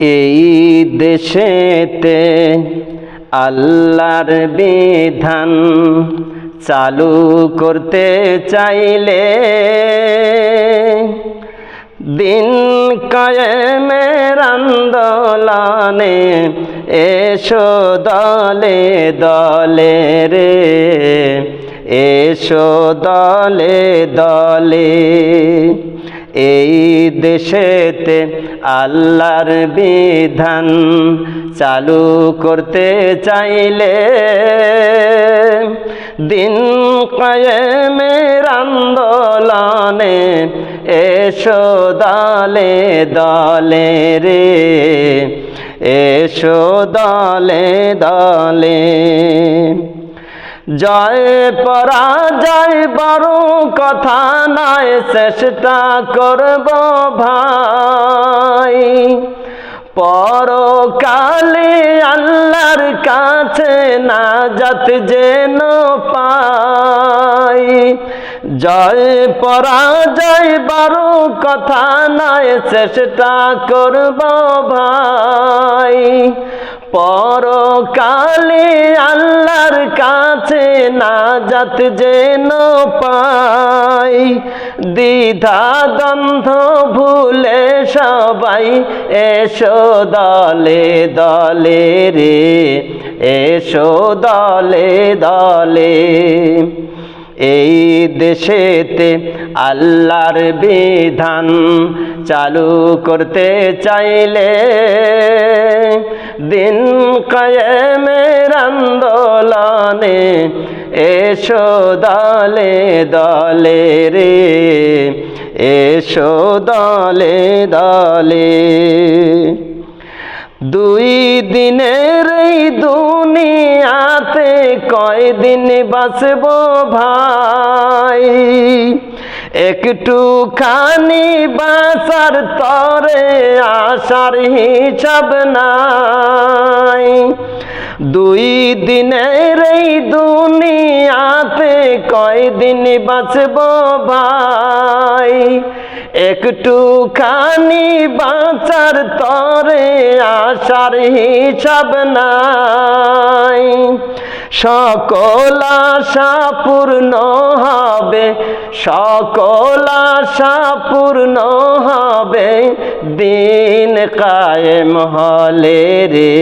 এই দেশেতে আল্লাহর বিধান চালু করতে চাইলে দিন কায়েমের আন্দোলনে এসো দলে দলে রে, এসো দলে দলে। এই দেশেতে আল্লাহর বিধান চালু করতে চাইলে দিন কায়েমের আন্দোলনে এসো দলে দলে রে, এসো দলে দলে। জয় পরাজয় বড় কথা নয়, চেষ্টা করব ভাই পরকালে আল্লাহর কাছে নাজাত যেন পাই। জয় পরাজয় বড় কথা নয়, চেষ্টা করব ভাই পরকালে আল্লাহর কাছে নাজাত যেন পাই। দ্বিধা দ্বন্দ্ব ভুলে সবাই এসো দলে দলে রে, এসো দলে দলে। এই দেশেতে আল্লাহর বিধান চালু করতে চাইলে দিন কায়েমের আন্দোলনে এসো দলে দলে রে, এসো দলে দলে। দুই দিনের এই দুনিয়াতে কয়দিন বাঁচব ভাই, একটুখানি বাঁচার তরে আসার হিসাব নাই। দুই দিনের এই দুনিয়াতে কয়দিন বাঁচব ভাই, একটুখানি বাঁচার তরে আসার হিসাব নাই। সকল আশা পূর্ণ হবে, সকল আশা পূর্ণ হবে দিন কায়েম হলে রে,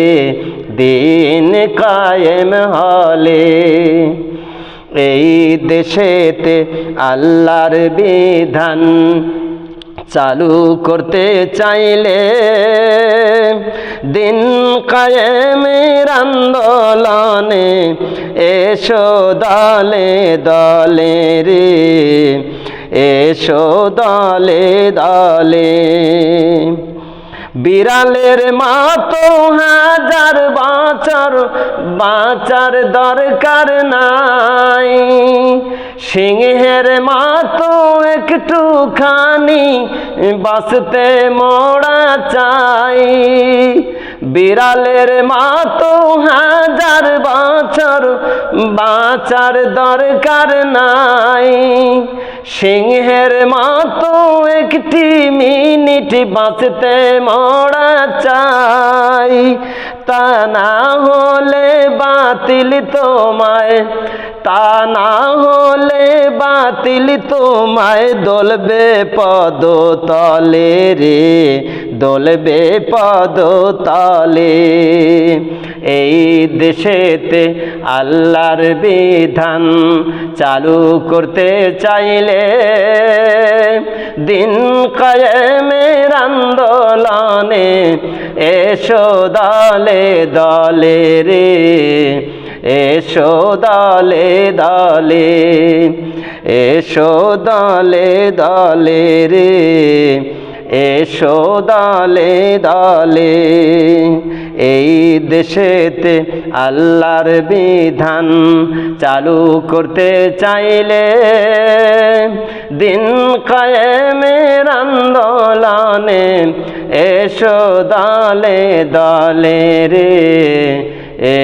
দিন কায়েম হলে। এই দেশেতে আল্লাহর বিধান চালু করতে চাইলে দিন কায়েমের আন্দোলনে এসো দলে দলে রে, এসো দলে দলে। বিড়ালের মতো হাজার বছর বাঁচার দরকার নাই, সিংহের মতো একটুখানি বাঁচতে মোরা চাই। বিড়ালের মতো হাজার বছর বাঁচার দরকার নাই, সিংহের মতো একটি মিনিট বাঁচতে মোরা চাই। তা না হলে বাতিল তোমায়, তা না হলে বাতিল তোমায় দোলবে পদ তলে রে, দোলবে পদ তলে। এই দেশেতে আল্লাহর বিধান চালু করতে চাইলে দিন কায়েমের আন্দোলনে এসো দলে দলে রে, এসো দলে দলে, এসো দলে দলে রে, এসো দলে দলে। এই দেশেতে আল্লাহর বিধান চালু করতে চাইলে দিন কায়েমের আন্দোলনে এসো দলে দলে রে,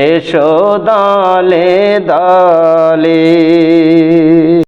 এসো দলে দলে।